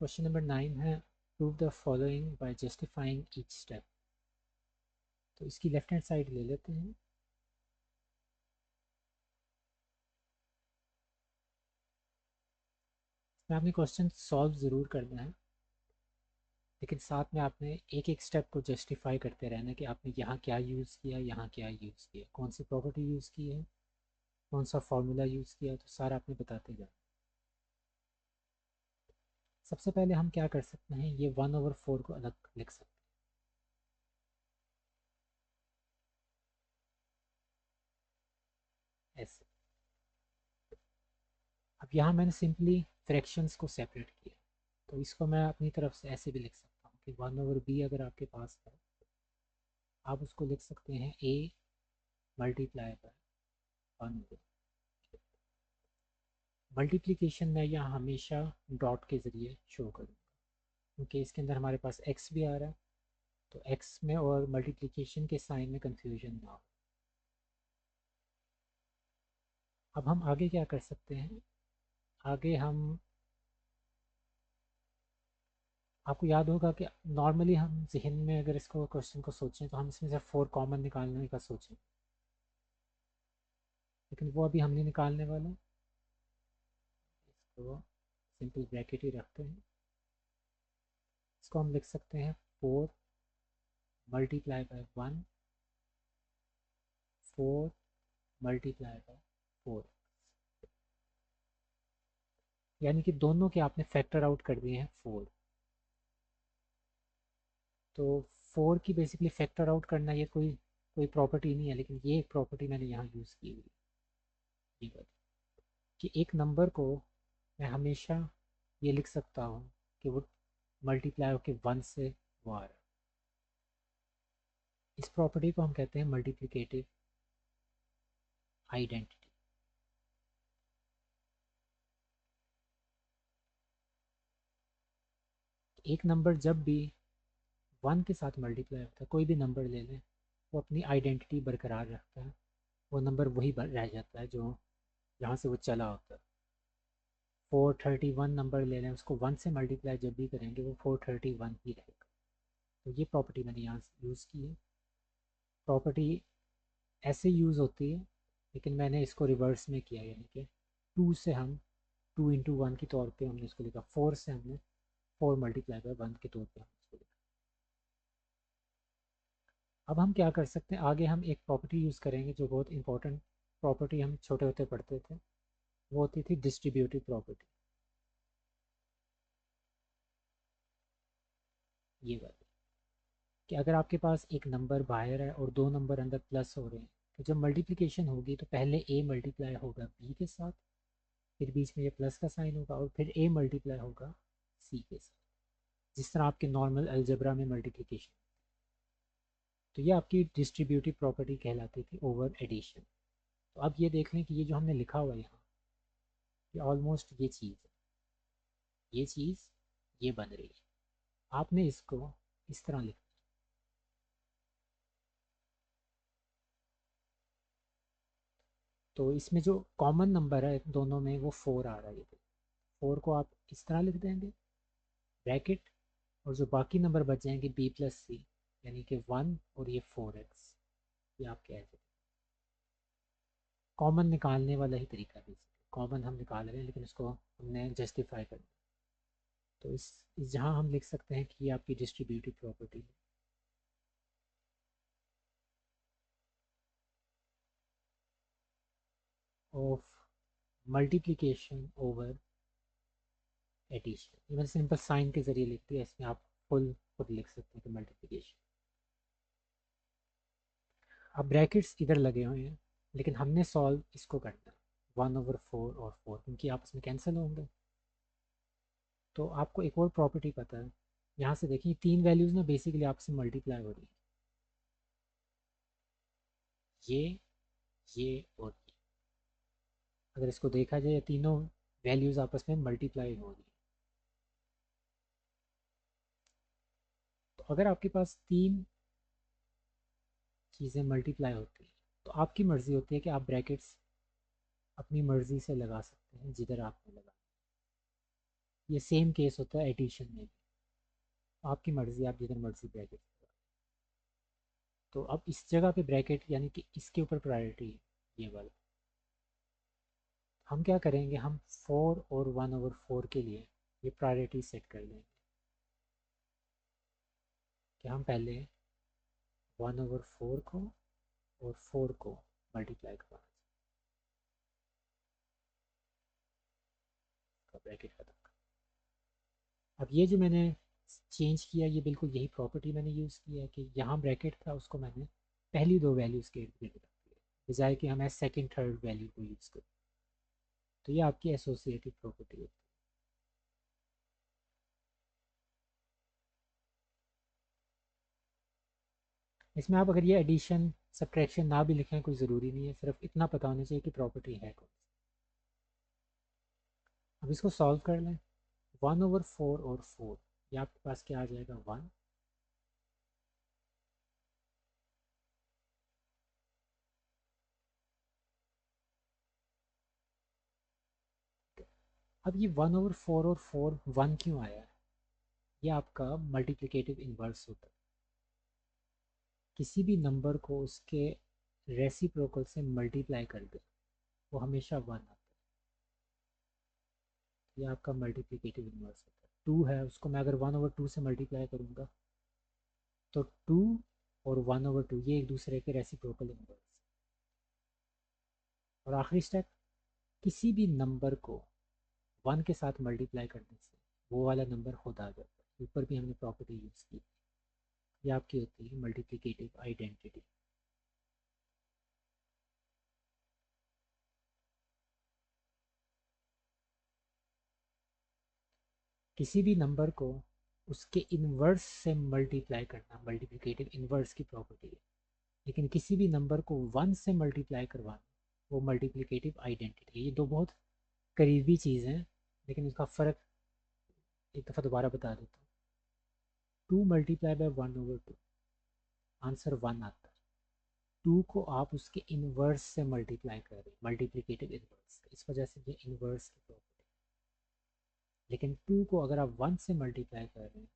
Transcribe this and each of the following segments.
Question number 9 है prove the following bye justifying each step. तो इसकी लेफ्ट हैंड साइड ले लेते हैं। इसमें आपने क्वेश्चन सॉल्व ज़रूर करना है, लेकिन साथ में आपने एक एक स्टेप को जस्टिफाई करते रहना कि आपने यहाँ क्या यूज़ किया, यहाँ क्या यूज़ किया, कौन सी प्रॉपर्टी यूज़ की है, कौन सा फार्मूला यूज़ किया, तो सारा आपने बताते जाना। सबसे पहले हम क्या कर सकते हैं, ये 1/4 को अलग लिख सकते हैं ऐसे। अब यहाँ मैंने सिंपली फ्रैक्शंस को सेपरेट किया, तो इसको मैं अपनी तरफ से ऐसे भी लिख सकता हूँ कि 1/b अगर आपके पास है, आप उसको लिख सकते हैं a मल्टीप्लाई बाय 1/। मल्टीप्लिकेशन में यहाँ हमेशा डॉट के ज़रिए शो करूँगा, क्योंकि इसके अंदर हमारे पास x भी आ रहा है, तो x में और मल्टीप्लिकेशन के साइन में कंफ्यूजन ना हो। अब हम आगे क्या कर सकते हैं, आगे हम, आपको याद होगा कि नॉर्मली हम जहन में अगर इसको क्वेश्चन को सोचें तो हम इसमें से 4 कॉमन निकालने का सोचें, लेकिन वो अभी हम नहीं निकालने वाले। इसको सिंपल ब्रैकेट ही रखते हैं। इसको हम लिख सकते हैं 4 मल्टीप्लाई बाय 1, 4 मल्टीप्लाई बाय 4, यानी कि दोनों के आपने फैक्टर आउट कर दिए हैं 4। तो 4 की बेसिकली फैक्टर आउट करना ये कोई कोई प्रॉपर्टी नहीं है, लेकिन ये एक प्रॉपर्टी मैंने यहाँ यूज़ की हुई है। ये बात कि एक नंबर को मैं हमेशा ये लिख सकता हूँ कि वो मल्टीप्लाई होके 1 से वो आ रहा है। इस प्रॉपर्टी को हम कहते हैं मल्टीप्लिकेटिव आइडेंटिटी। एक नंबर जब भी 1 के साथ मल्टीप्लाई होता है, कोई भी नंबर ले लें, वो अपनी आइडेंटिटी बरकरार रखता है। वो नंबर वही रह जाता है जो जहाँ से वो चला होता है। 431 नंबर ले लें, उसको 1 से मल्टीप्लाई जब भी करेंगे वो 431 ही रहेगा। तो ये प्रॉपर्टी मैंने यहाँ यूज़ की है। प्रॉपर्टी ऐसे यूज़ होती है, लेकिन मैंने इसको रिवर्स में किया, यानी कि 2 से हम 2 × 1 के तौर पे हमने इसको लिखा, 4 से हमने 4 मल्टीप्लाई बाय 1 के तौर पे हमने इसको लिखा। अब हम क्या कर सकते हैं, आगे हम एक प्रॉपर्टी यूज़ करेंगे जो बहुत इंपॉर्टेंट प्रॉपर्टी हम छोटे होते पढ़ते थे, वो होती थी डिस्ट्रीब्यूटिव प्रॉपर्टी। ये बात कि अगर आपके पास एक नंबर बाहर है और दो नंबर अंदर प्लस हो रहे हैं, तो जब मल्टीप्लिकेशन होगी तो पहले a मल्टीप्लाई होगा b के साथ, फिर बीच में ये प्लस का साइन होगा, और फिर a मल्टीप्लाई होगा c के साथ, जिस तरह आपके नॉर्मल अलजेब्रा में मल्टीप्लिकेशन। तो ये आपकी डिस्ट्रीब्यूटिव प्रॉपर्टी कहलाती थी ओवर एडिशन। तो अब ये देख लें कि ये जो हमने लिखा हुआ है यहाँ, ये ऑलमोस्ट ये चीज़ है, ये चीज़ ये बन रही है। आपने इसको इस तरह लिखा, तो इसमें जो कॉमन नंबर है दोनों में वो 4 आ रहा है। ये 4 को आप इस तरह लिख देंगे ब्रैकेट, और जो बाकी नंबर बच जाएंगे b प्लस सी, यानी कि 1 और ये 4x, ये आप कह सकते। कॉमन निकालने वाला ही तरीका है, कॉमन हम निकाल रहे हैं लेकिन उसको हमने जस्टिफाई करना। तो इस जहाँ हम लिख सकते हैं कि ये आपकी डिस्ट्रीब्यूटिव प्रॉपर्टी है ऑफ मल्टीप्लिकेशन ओवर एडिशन। ये मैंने सिंपल साइन के जरिए लिख दिया, इसमें आप फुल खुद लिख सकते हैं कि मल्टीप्लिकेशन। अब ब्रैकेट्स इधर लगे हुए हैं, लेकिन हमने सॉल्व इसको करना है 1/4 और 4, क्योंकि आपस में कैंसिल होंगे। तो आपको एक और प्रॉपर्टी पता है, यहाँ से देखिए तीन वैल्यूज़ ना बेसिकली आपस में मल्टीप्लाई हो रही है, ये और ये। अगर इसको देखा जाए तीनों वैल्यूज़ आपस में मल्टीप्लाई हो रही है। तो अगर आपके पास तीन चीज़ें मल्टीप्लाई होती है, तो आपकी मर्ज़ी होती है कि आप ब्रैकेट्स अपनी मर्ज़ी से लगा सकते हैं जिधर आपने लगा। ये सेम केस होता है एडिशन में भी। आपकी मर्ज़ी, आप जिधर मर्ज़ी ब्रैकेट। तो अब इस जगह पे ब्रैकेट यानी कि इसके ऊपर प्रायोरिटी है ये वाला। हम क्या करेंगे, हम 4 और 1/4 के लिए ये प्रायोरिटी सेट कर लेंगे कि हम पहले 1/4 को और 4 को मल्टीप्लाई करवाना चाहिए, ब्रैकेट खत्म। अब ये जो मैंने चेंज किया, ये बिल्कुल यही प्रॉपर्टी मैंने यूज़ की है कि यहाँ ब्रैकेट था उसको मैंने पहली दो वैल्यूज़ के इर्द गिर्द रख दिया, बजाय कि हमें सेकंड थर्ड वैल्यू को यूज़ करें। तो ये आपकी एसोसिएटिव प्रॉपर्टी है। इसमें आप अगर ये एडिशन सब्ट्रैक्शन ना भी लिखें कोई ज़रूरी नहीं है, सिर्फ इतना पता होना चाहिए कि प्रॉपर्टी है कौन सी। अब इसको सॉल्व कर लें। 1/4 और 4, ये आपके पास क्या आ जाएगा, 1। अब ये 1/4 और 4 1 क्यों आया है? ये आपका मल्टीप्लिकेटिव इन्वर्स होता है। किसी भी नंबर को उसके रेसिप्रोकल से मल्टीप्लाई कर दे, वो हमेशा 1 आता है। ये आपका मल्टीप्लिकेटिव इन्वर्स होता है। 2 है, उसको मैं अगर 1/2 से मल्टीप्लाई करूँगा तो 2 और 1/2 ये एक दूसरे के रेसिप्रोकल इन्वर्स। और आखिरी स्टेप, किसी भी नंबर को 1 के साथ मल्टीप्लाई करने से वो वाला नंबर खुद आ जाता है। ऊपर भी हमने प्रॉपर्टी यूज़ की। ये आपकी होती है मल्टीप्लिकेटिव आइडेंटिटी। किसी भी नंबर को उसके इन्वर्स से मल्टीप्लाई करना मल्टीप्लिकेटिव इन्वर्स की प्रॉपर्टी है, लेकिन किसी भी नंबर को 1 से मल्टीप्लाई करवाना वो मल्टीप्लिकेटिव आइडेंटिटी है। ये दो बहुत करीबी चीज़ें हैं, लेकिन इसका फ़र्क एक दफ़ा दोबारा बता देता हूँ। 2 मल्टीप्लाई बाय 1/2, आंसर 1 आता है। 2 को आप उसके इन्वर्स से मल्टीप्लाई कर रहे हैं, मल्टीप्लिकेटिव इन्वर्स, इस वजह से ये इन्वर्स की प्रॉपर्टी। लेकिन 2 को अगर आप 1 से मल्टीप्लाई कर रहे हैं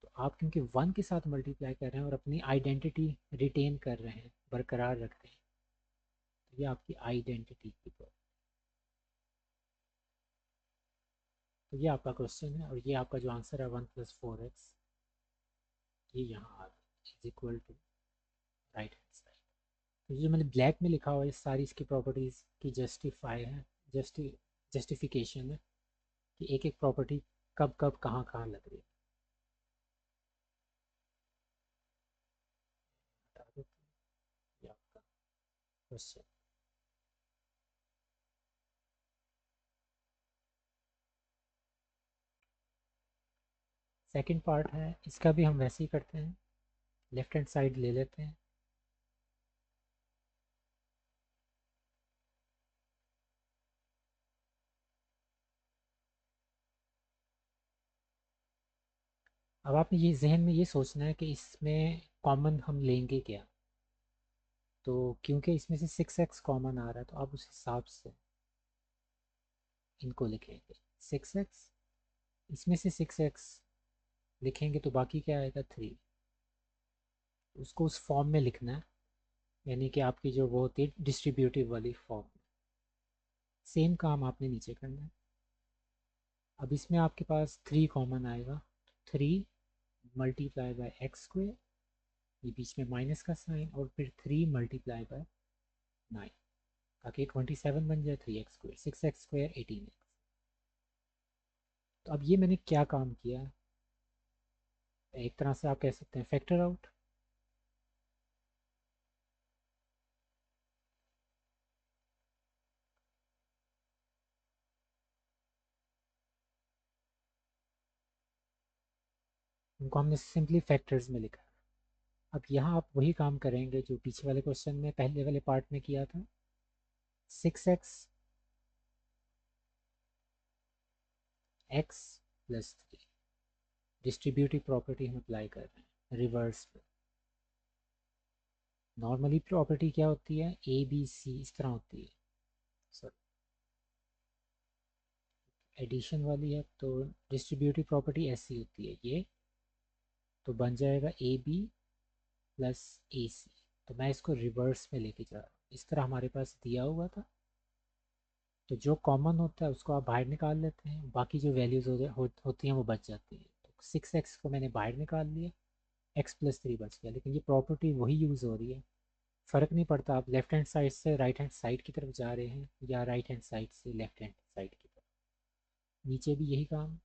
तो आप क्योंकि 1 के साथ मल्टीप्लाई कर रहे हैं और अपनी आइडेंटिटी रिटेन कर रहे हैं, बरकरार रख रहे हैं, तो ये आपकी आइडेंटिटी की प्रॉपर्टी। तो ये आपका क्वेश्चन है और ये आपका जो आंसर है 1 + 4x, ये यहाँ आ गया is equal to right hand side. तो ये जो मैंने ब्लैक में लिखा हुआ है, ये सारी इसकी प्रॉपर्टीज़ की जस्टिफाई है, जस्टिफिकेशन है कि एक एक प्रॉपर्टी कब कब कहाँ कहाँ लग रही है। बता देते हैं, ये आपका क्वेश्चन। सेकंड पार्ट है, इसका भी हम वैसे ही करते हैं, लेफ्ट हैंड साइड ले लेते हैं। अब आपने ये जहन में ये सोचना है कि इसमें कॉमन हम लेंगे क्या। तो क्योंकि इसमें से 6x कॉमन आ रहा है तो आप उस हिसाब से इनको लिखेंगे। 6x, इसमें से 6x लिखेंगे तो बाकी क्या आएगा, 3। उसको उस फॉर्म में लिखना है, यानी कि आपकी जो वो होती है डिस्ट्रीब्यूटिव वाली फॉर्म। सेम काम आपने नीचे करना है। अब इसमें आपके पास 3 कॉमन आएगा, 3 मल्टीप्लाई बाय x², ये बीच में माइनस का साइन, और फिर 3 मल्टीप्लाई बाय 9, ताकि 27 बन जाए। 3x², 6x² 18x। तो अब ये मैंने क्या काम किया, एक तरह से आप कह सकते हैं फैक्टर आउट। उनको हमने सिंपली फैक्टर्स में लिखा। अब यहाँ आप वही काम करेंगे जो पीछे वाले क्वेश्चन में पहले वाले पार्ट में किया था। 6x x+3 डिस्ट्रीब्यूटिव प्रॉपर्टी हम अप्लाई कर रहे हैं रिवर्स पे। नॉर्मली प्रॉपर्टी क्या होती है, ए बी सी इस तरह होती है। सॉरी, एडिशन वाली है तो डिस्ट्रीब्यूटिव प्रॉपर्टी ऐसी होती है, ये तो बन जाएगा ए बी प्लस ए सी। तो मैं इसको रिवर्स में लेके जा रहा हूँ, इस तरह हमारे पास दिया हुआ था। तो जो कॉमन होता है उसको आप बाहर निकाल लेते हैं, बाकी जो वैल्यूज़ होती हैं वो बच जाती हैं। तो 6x को मैंने बाहर निकाल लिया, x+3 बच गया। लेकिन ये प्रॉपर्टी वही यूज़ हो रही है, फ़र्क नहीं पड़ता आप लेफ्ट हैंड साइड से राइट हैंड साइड की तरफ जा रहे हैं या राइट हैंड साइड से लेफ्ट हैंड साइड की तरफ, नीचे भी यही काम।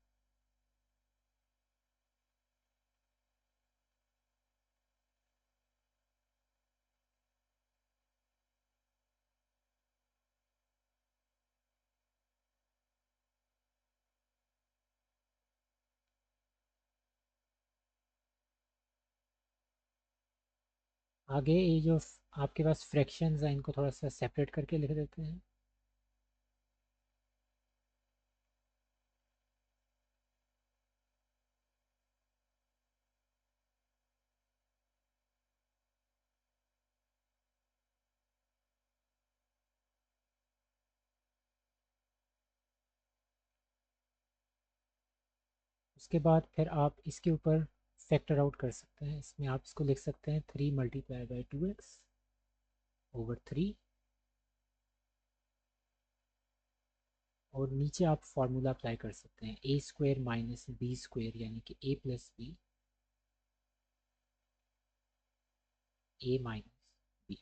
आगे ये जो आपके पास फ्रैक्शंस हैं इनको थोड़ा सा सेपरेट करके लिख देते हैं। उसके बाद फिर आप इसके ऊपर फैक्टर आउट कर सकते हैं। इसमें आप इसको लिख सकते हैं 3 × 2x/3, और नीचे आप फार्मूला अप्लाई कर सकते हैं a² - b², यानी कि a+b, a - b।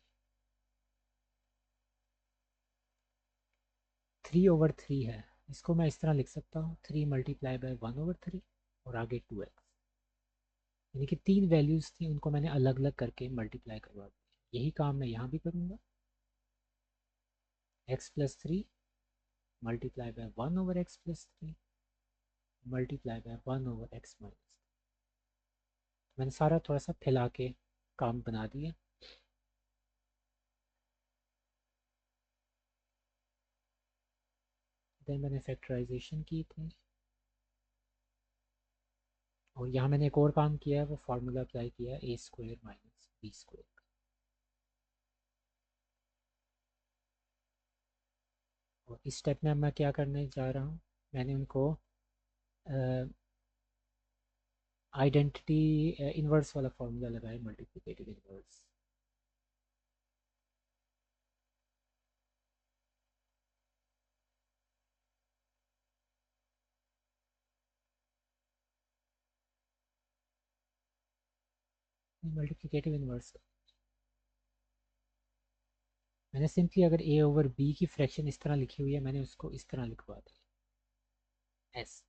3/3 है, इसको मैं इस तरह लिख सकता हूँ 3 × 1/3 और आगे 2x, यानी कि तीन वैल्यूज़ थी उनको मैंने अलग अलग करके मल्टीप्लाई करवा दिया। यही काम मैं यहाँ भी करूँगा। x+3 × 1/x+3 × 1/x-3। मैंने सारा थोड़ा सा फैला के काम बना दिया। देन मैंने फैक्टराइजेशन की थी, और यहाँ मैंने एक और काम किया है, वो फार्मूला अप्लाई किया है a² - b²। और इस स्टेप में अब मैं क्या करने जा रहा हूँ, मैंने उनको आइडेंटिटी इन्वर्स वाला फार्मूला लगाया, मल्टीप्लिकेटिव इन्वर्स। मल्टीप्लिकेटिव इन्वर्स मैंने सिंपली, अगर a/b की फ्रैक्शन इस तरह लिखी हुई है, मैंने उसको इस तरह लिखवा दिया s।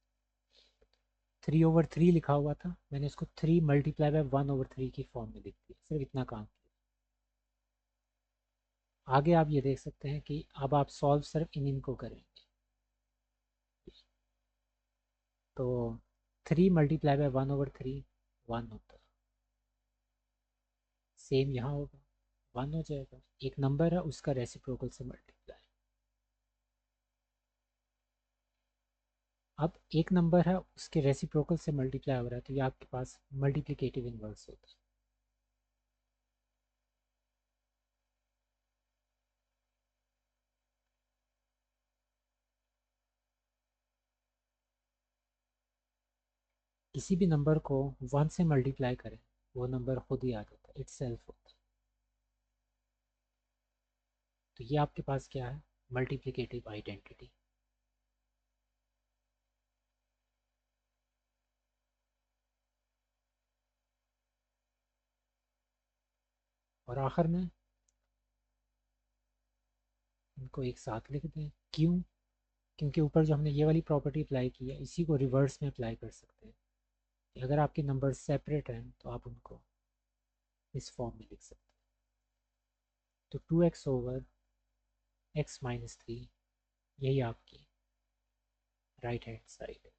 3/3 लिखा हुआ था, मैंने उसको 3 × 1/3 की फॉर्म में लिख दिया। सिर्फ इतना काम किया। आगे आप ये देख सकते हैं कि अब आप सॉल्व सिर्फ इन इनको करेंगे। तो 3 × 1/3 1 होता है, सेम यहाँ होगा 1 हो जाएगा। एक नंबर है उसका रेसिप्रोकल से मल्टीप्लाई। अब एक नंबर है उसके रेसिप्रोकल से मल्टीप्लाई हो रहा है, तो ये आपके पास मल्टीप्लिकेटिव इन्वर्स होता है। किसी भी नंबर को 1 से मल्टीप्लाई करें, वो नंबर खुद ही आ जाता है, इट्स सेल्फ होता है। तो ये आपके पास क्या है, मल्टीप्लिकेटिव आइडेंटिटी। और आखिर में इनको एक साथ लिख दें। क्यों? क्योंकि ऊपर जो हमने ये वाली प्रॉपर्टी अप्लाई की है, इसी को रिवर्स में अप्लाई कर सकते हैं कि अगर आपके नंबर सेपरेट हैं तो आप उनको इस फॉर्म में लिख सकते हैं। तो 2x/x-3, यही आपकी राइट हैंड साइड है।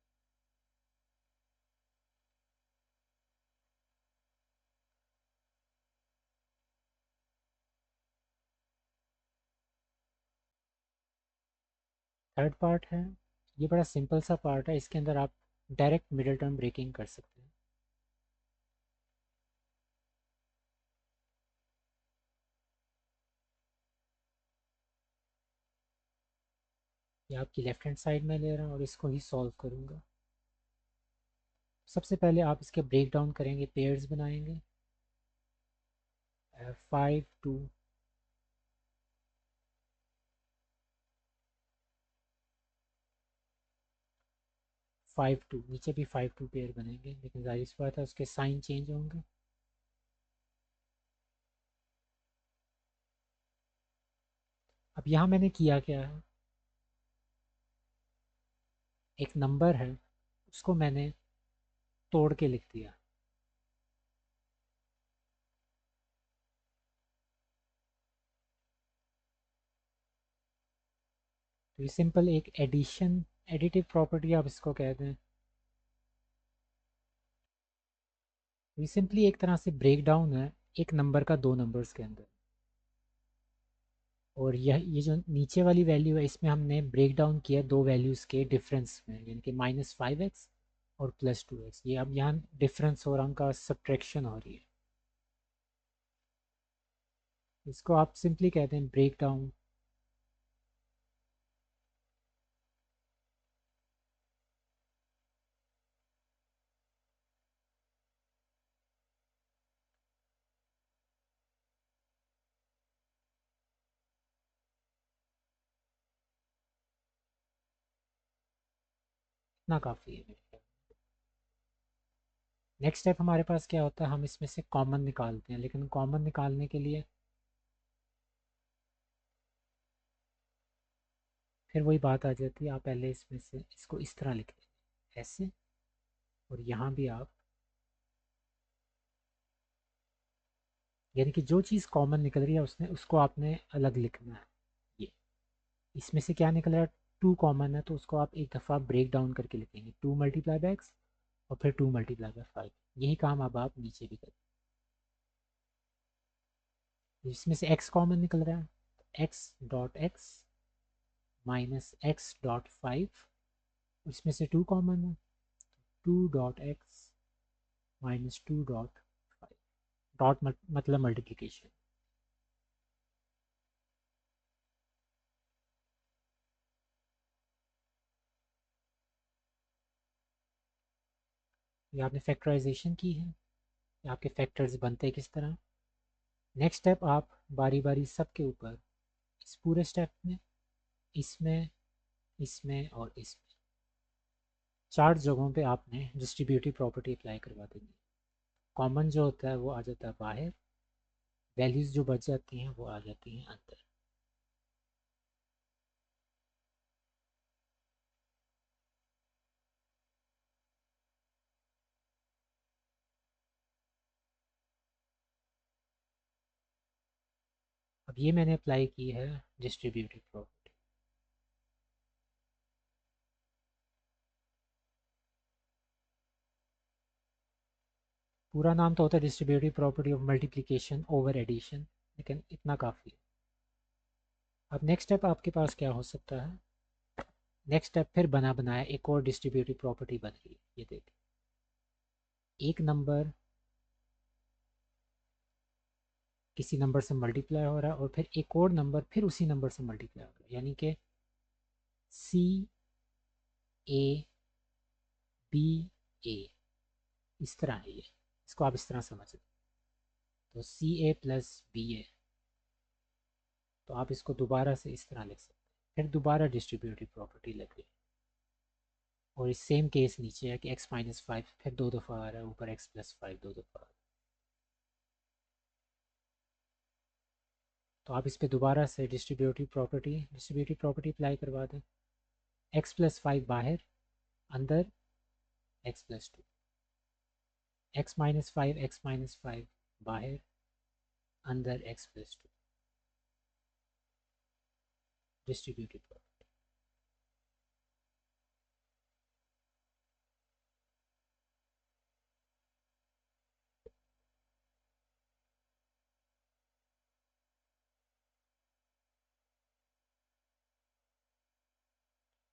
थर्ड पार्ट है, ये बड़ा सिंपल सा पार्ट है, इसके अंदर आप डायरेक्ट मिडिल टर्म ब्रेकिंग कर सकते हैं। ये आपकी लेफ्ट हैंड साइड में ले रहा हूँ और इसको ही सॉल्व करूँगा। सबसे पहले आप इसके ब्रेक डाउन करेंगे, पेयर्स बनाएंगे। 5 2 5 2, नीचे भी 5 2 पेयर बनेंगे, लेकिन जाहिर सी बात है उसके साइन चेंज होंगे। अब यहाँ मैंने किया क्या है, एक नंबर है उसको मैंने तोड़ के लिख दिया। तो ये सिंपल एक एडिशन, एडिटिव प्रॉपर्टी आप इसको कह दें। तो ये सिंपली एक तरह से ब्रेक डाउन है एक नंबर का दो नंबर्स के अंदर। और ये जो नीचे वाली वैल्यू है इसमें हमने ब्रेक डाउन किया दो वैल्यूज़ के डिफरेंस में, यानी कि -5x और +2x। ये अब यहाँ डिफरेंस हो रहा है, उनका सब्ट्रैक्शन हो रही है। इसको आप सिंपली कहते हैं ब्रेक डाउन। इतना काफ़ी है मेरे ख्याल। नेक्स्ट स्टेप हमारे पास क्या होता है, हम इसमें से कॉमन निकालते हैं, लेकिन कॉमन निकालने के लिए फिर वही बात आ जाती है, आप पहले इसमें से इसको इस तरह लिख दें ऐसे, और यहाँ भी आप, यानी कि जो चीज़ कॉमन निकल रही है उसने उसको आपने अलग लिखना है। ये इसमें से क्या निकल रहा है, 2 कॉमन है तो उसको आप एक दफ़ा ब्रेक डाउन करके लिखेंगे, 2 मल्टीप्लाई बाय एक्स और फिर 2 मल्टीप्लाई बाय 5। यही काम अब आप नीचे भी करें। इसमें से x कॉमन निकल रहा है, x dot x minus x dot 5, इसमें से 2 कॉमन है, 2 dot x minus 2 dot 5। Dot मतलब मल्टीप्लिकेशन। ये आपने फैक्टराइजेशन की है, ये आपके फैक्टर्स बनते हैं किस तरह। नेक्स्ट स्टेप आप बारी बारी सबके ऊपर, इस पूरे स्टेप में, इसमें, इसमें और इसमें, चार जगहों पे आपने डिस्ट्रीब्यूटिव प्रॉपर्टी अप्लाई करवा देंगे। कॉमन जो होता है वो आ जाता है बाहर, वैल्यूज़ जो बच जाती हैं वो आ जाती हैं अंदर। अब ये मैंने अप्लाई की है डिस्ट्रीब्यूटिव प्रॉपर्टी। पूरा नाम तो होता है distributive property of multiplication over addition, लेकिन इतना काफ़ी है। अब नेक्स्ट स्टेप आपके पास क्या हो सकता है, नेक्स्ट स्टेप फिर बना बनाया एक और डिस्ट्रीब्यूटिव प्रॉपर्टी बन रही है। ये देखिए, एक नंबर किसी नंबर से मल्टीप्लाई हो रहा है और फिर एक और नंबर फिर उसी नंबर से मल्टीप्लाई हो रहा है, यानी कि सी ए बी ए, इस तरह है ये। इसको आप इस तरह समझ सकते, तो सी ए प्लस बी ए, तो आप इसको दोबारा से इस तरह लिख सकते हैं, फिर दोबारा डिस्ट्रीब्यूटिव प्रॉपर्टी लग रही है। और इस सेम केस नीचे है कि x-5 फिर दो दफ़ा आ रहा है, ऊपर x+5 दो दफ़ा आ रहा है। तो आप इस पर दोबारा से डिस्ट्रीब्यूटिव प्रॉपर्टी अप्लाई करवा दें। x+5 बाहर, अंदर x+2, x-5 बाहर, अंदर x+2, डिस्ट्रीब्यूटिव प्रॉपर्टी।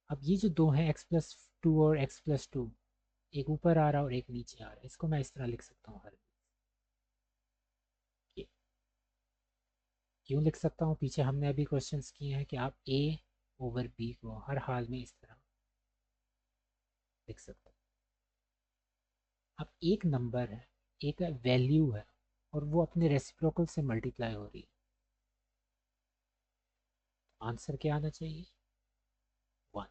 अब ये जो दो हैं x+2 और x+2, एक ऊपर आ रहा है और एक नीचे आ रहा है, इसको मैं इस तरह लिख सकता हूँ हर। ये क्यों लिख सकता हूँ, पीछे हमने अभी क्वेश्चंस किए हैं कि आप a ओवर बी को हर हाल में इस तरह लिख सकते हैं। अब एक नंबर है, एक वैल्यू है, और वो अपने रेसिप्रोकल से मल्टीप्लाई हो रही है। आंसर क्या आना चाहिए? वन।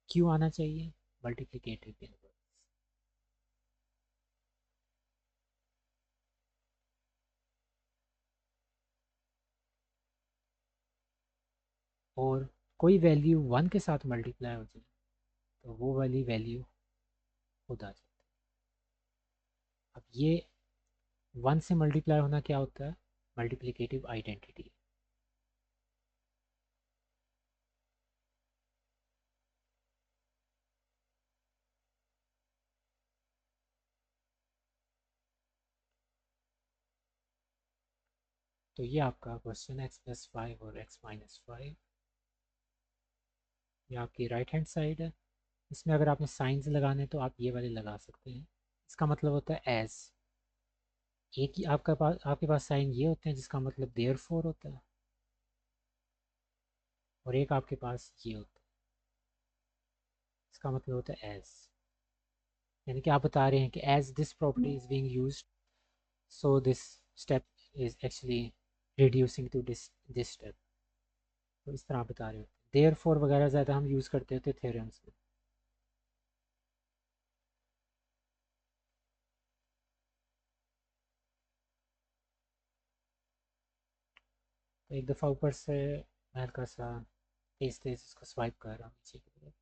क्यों आना चाहिए? Multiplicative inverse. और कोई वैल्यू वन के साथ मल्टीप्लाई हो जाए तो वो वाली वैल्यू खुद आ जाती है। अब ये वन से मल्टीप्लाई होना क्या होता है? Multiplicative identity. तो ये आपका क्वेश्चन x+5 और x-5, ये आपकी राइट हैंड साइड है। इसमें अगर आपने साइंस लगाने तो आप ये वाले लगा सकते हैं। इसका मतलब होता है एज। एक ही आपके पास साइन ये होते हैं जिसका मतलब देयर फोर होता है, और एक आपके पास ये होता है, इसका मतलब होता है एज। यानी कि आप बता रहे हैं कि as this property is being used, so this step is actually reducing to this step. तो इस तरह आप बता रहे होते हैं। देयर फोर वगैरह ज़्यादा हम यूज़ करते होते थ्योरम्स में। तो एक दफ़ा ऊपर से मैं हल्का सा तेज़ तेज़ इसको स्वाइप कर रहा हूँ नीचे की तरफ।